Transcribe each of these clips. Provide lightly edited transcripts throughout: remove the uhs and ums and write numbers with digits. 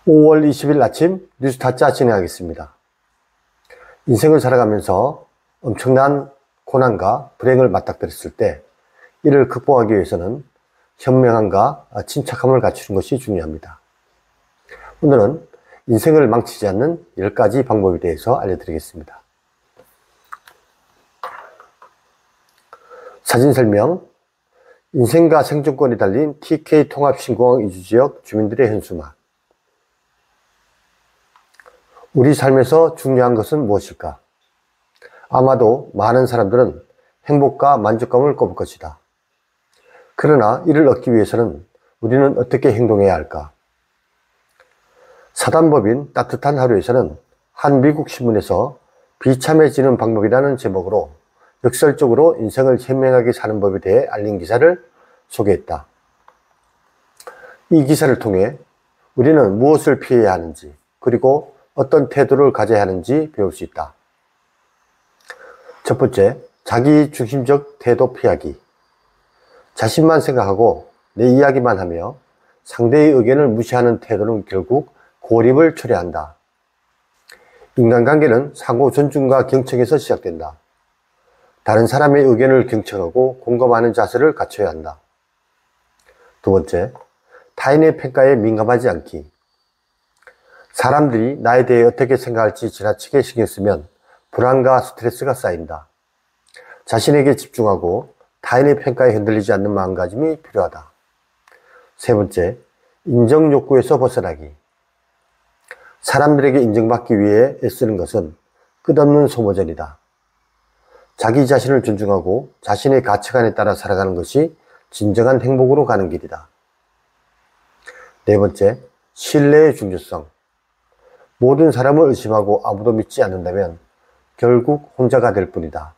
5월 20일 아침 뉴스타짜 진행하겠습니다. 인생을 살아가면서 엄청난 고난과 불행을 맞닥뜨렸을 때 이를 극복하기 위해서는 현명함과 침착함을 갖추는 것이 중요합니다. 오늘은 인생을 망치지 않는 10가지 방법에 대해서 알려드리겠습니다. 사진 설명: 인생과 생존권이 달린 TK 통합신공항 이주지역 주민들의 현수막. 우리 삶에서 중요한 것은 무엇일까? 아마도 많은 사람들은 행복과 만족감을 꼽을 것이다. 그러나 이를 얻기 위해서는 우리는 어떻게 행동해야 할까? 사단법인 따뜻한 하루에서는 한 미국 신문에서 비참해지는 방법이라는 제목으로 역설적으로 인생을 현명하게 사는 법에 대해 알린 기사를 소개했다. 이 기사를 통해 우리는 무엇을 피해야 하는지, 그리고 어떤 태도를 가져야 하는지 배울 수 있다. 첫 번째, 자기중심적 태도 피하기. 자신만 생각하고 내 이야기만 하며 상대의 의견을 무시하는 태도는 결국 고립을 초래한다. 인간관계는 상호 존중과 경청에서 시작된다. 다른 사람의 의견을 경청하고 공감하는 자세를 갖춰야 한다. 두 번째, 타인의 평가에 민감하지 않기. 사람들이 나에 대해 어떻게 생각할지 지나치게 신경 쓰면 불안과 스트레스가 쌓인다. 자신에게 집중하고 타인의 평가에 흔들리지 않는 마음가짐이 필요하다. 세 번째, 인정 욕구에서 벗어나기. 사람들에게 인정받기 위해 애쓰는 것은 끝없는 소모전이다. 자기 자신을 존중하고 자신의 가치관에 따라 살아가는 것이 진정한 행복으로 가는 길이다. 네 번째, 신뢰의 중요성. 모든 사람을 의심하고 아무도 믿지 않는다면 결국 혼자가 될 뿐이다.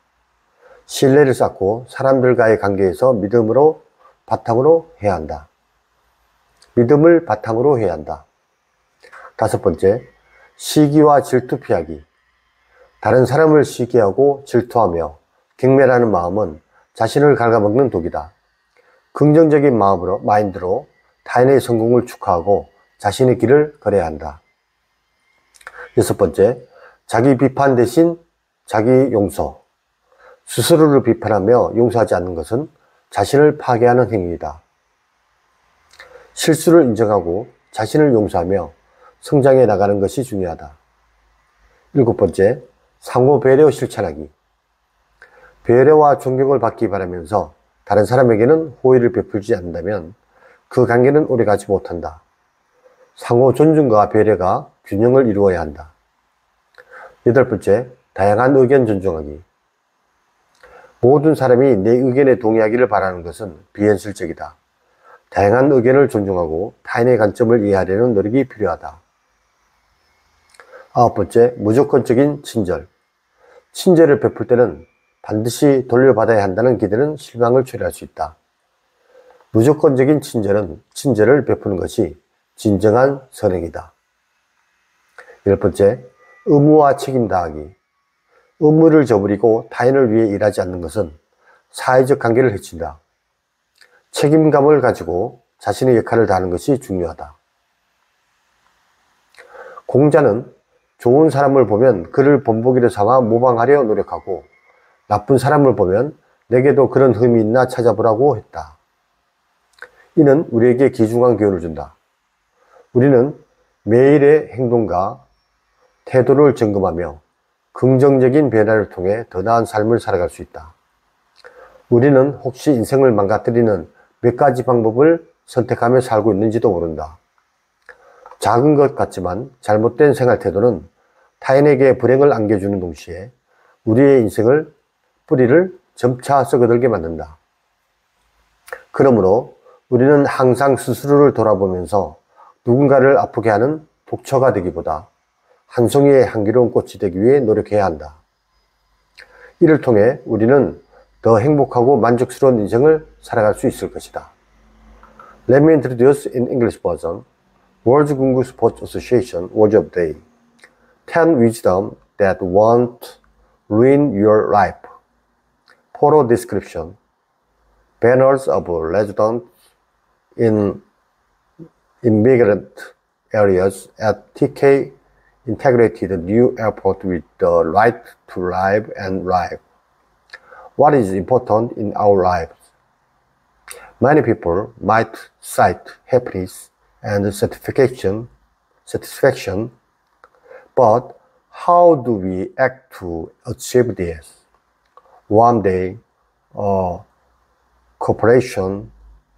신뢰를 쌓고 사람들과의 관계에서 믿음을 바탕으로 해야 한다. 다섯 번째, 시기와 질투 피하기. 다른 사람을 시기하고 질투하며 경멸하는 마음은 자신을 갉아먹는 독이다. 긍정적인 마인드로 타인의 성공을 축하하고 자신의 길을 걸어야 한다. 여섯 번째, 자기 비판 대신 자기 용서. 스스로를 비판하며 용서하지 않는 것은 자신을 파괴하는 행위이다. 실수를 인정하고 자신을 용서하며 성장해 나가는 것이 중요하다. 일곱 번째, 상호 배려 실천하기. 배려와 존경을 받기 바라면서 다른 사람에게는 호의를 베풀지 않는다면 그 관계는 오래가지 못한다. 상호 존중과 배려가 균형을 이루어야 한다. 여덟 번째, 다양한 의견 존중하기. 모든 사람이 내 의견에 동의하기를 바라는 것은 비현실적이다. 다양한 의견을 존중하고 타인의 관점을 이해하려는 노력이 필요하다. 아홉 번째, 무조건적인 친절. 친절을 베풀 때는 반드시 돌려받아야 한다는 기대는 실망을 초래할 수 있다. 무조건적인 친절은 친절을 베푸는 것이 진정한 선행이다. 열 번째, 의무와 책임 다하기. 의무를 저버리고 타인을 위해 일하지 않는 것은 사회적 관계를 해친다. 책임감을 가지고 자신의 역할을 다하는 것이 중요하다. 공자는 좋은 사람을 보면 그를 본보기로 삼아 모방하려 노력하고 나쁜 사람을 보면 내게도 그런 흠이 있나 찾아보라고 했다. 이는 우리에게 귀중한 교훈을 준다. 우리는 매일의 행동과 태도를 점검하며 긍정적인 변화를 통해 더 나은 삶을 살아갈 수 있다. 우리는 혹시 인생을 망가뜨리는 몇 가지 방법을 선택하며 살고 있는지도 모른다. 작은 것 같지만 잘못된 생활 태도는 타인에게 불행을 안겨주는 동시에 우리의 인생을 뿌리를 점차 썩어들게 만든다. 그러므로 우리는 항상 스스로를 돌아보면서 누군가를 아프게 하는 독처가 되기보다 한 송이의 향기로운 꽃이 되기 위해 노력해야 한다. 이를 통해 우리는 더 행복하고 만족스러운 인생을 살아갈 수 있을 것이다. Let me introduce in English version World Gungu Sports Association Word of the Day. 10 wisdom that won't ruin your life. Photo description. Banners of residents in immigrant areas at TK integrated a new airport with the right to live and live. What is important in our lives? Many people might cite happiness and satisfaction, but how do we act to achieve this? One day, a corporation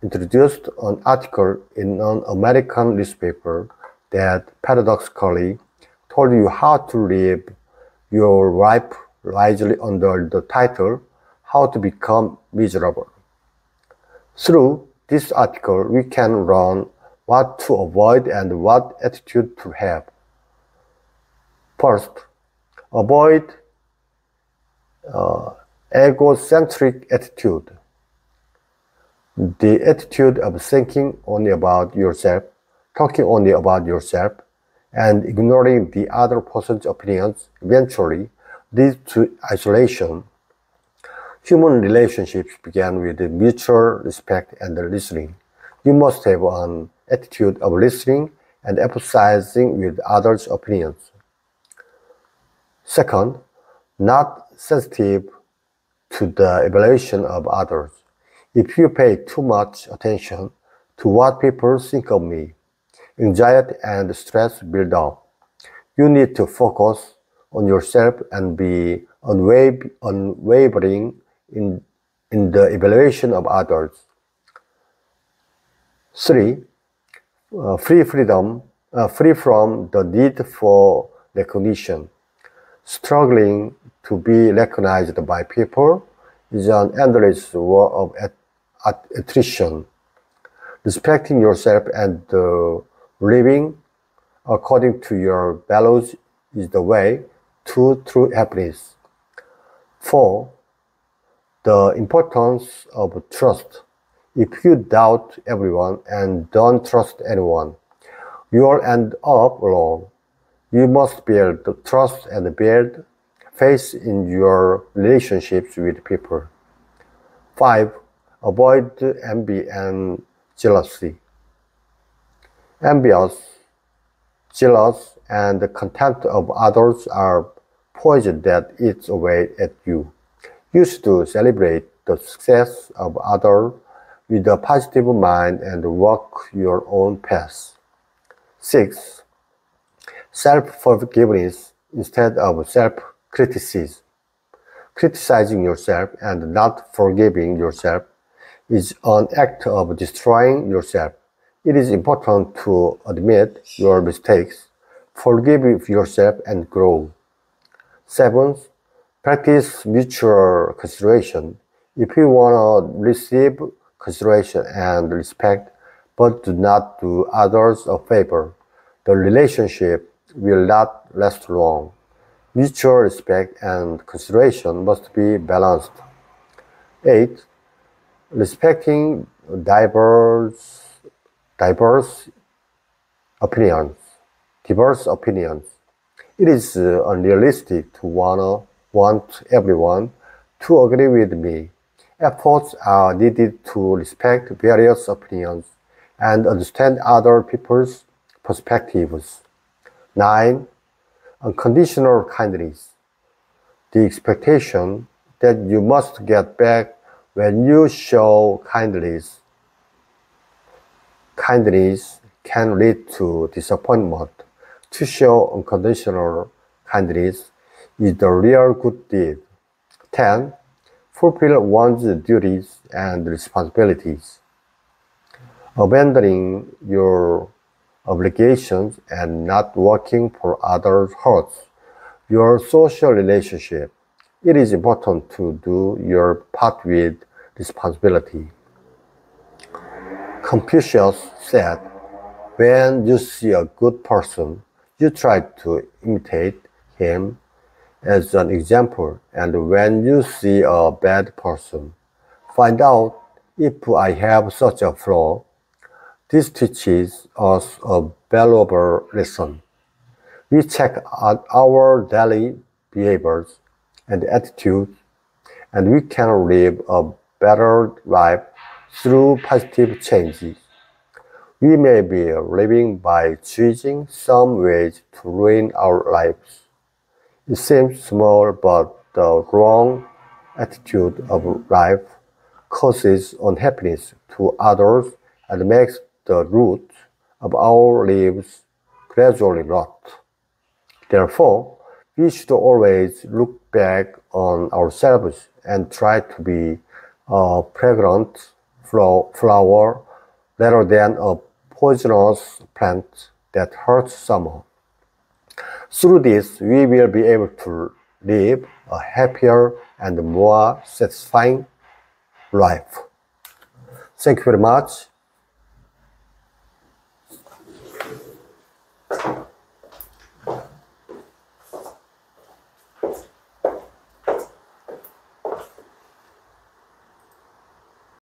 introduced an article in an American newspaper that paradoxically told you how to live your life wisely under the title, How to Become Miserable. Through this article, we can learn what to avoid and what attitude to have. First, avoid egocentric attitude. The attitude of thinking only about yourself, talking only about yourself, and ignoring the other person's opinions eventually leads to isolation. Human relationships begin with mutual respect and listening. You must have an attitude of listening and empathizing with others' opinions. Second, not sensitive to the evaluation of others. If you pay too much attention to what people think of me, anxiety and stress build up. You need to focus on yourself and be unwavering in the evaluation of others. 3. Free from the need for recognition. Struggling to be recognized by people is an endless war of attrition. Respecting yourself and living according to your values is the way to true happiness. 4. The importance of trust. If you doubt everyone and don't trust anyone, you'll end up alone. You must build trust and build faith in your relationships with people. 5. Avoid envy and jealousy. Envious, jealous, and contempt of others are poison that eats away at you. You should celebrate the success of others with a positive mind and walk your own path. 6. Self-forgiveness instead of self-criticism. Criticizing yourself and not forgiving yourself is an act of destroying yourself. It is important to admit your mistakes, forgive yourself, and grow. 7. Practice mutual consideration. If you want to receive consideration and respect, but do not do others a favor, the relationship will not last long. Mutual respect and consideration must be balanced. 8. Respecting diverse opinions. It is unrealistic to want everyone to agree with me. Efforts are needed to respect various opinions and understand other people's perspectives. 9. Unconditional kindness. The expectation that you must get back when you show kindness can lead to disappointment. To show unconditional kindness is the real good deed. 10. Fulfill one's duties and responsibilities. Abandoning your obligations and not working for others hurts your social relationship. It is important to do your part with responsibility. Confucius said, when you see a good person, you try to imitate him as an example, and when you see a bad person, find out if I have such a flaw. This teaches us a valuable lesson. We check out our daily behaviors and attitudes, and we can live a better life through positive changes. We may be living by choosing some ways to ruin our lives. It seems small, but the wrong attitude of life causes unhappiness to others and makes the root of our lives gradually rot. Therefore, we should always look back on ourselves and try to be a fragrant flower rather than a poisonous plant that hurts someone. Through this, we will be able to live a happier and more satisfying life. Thank you very much.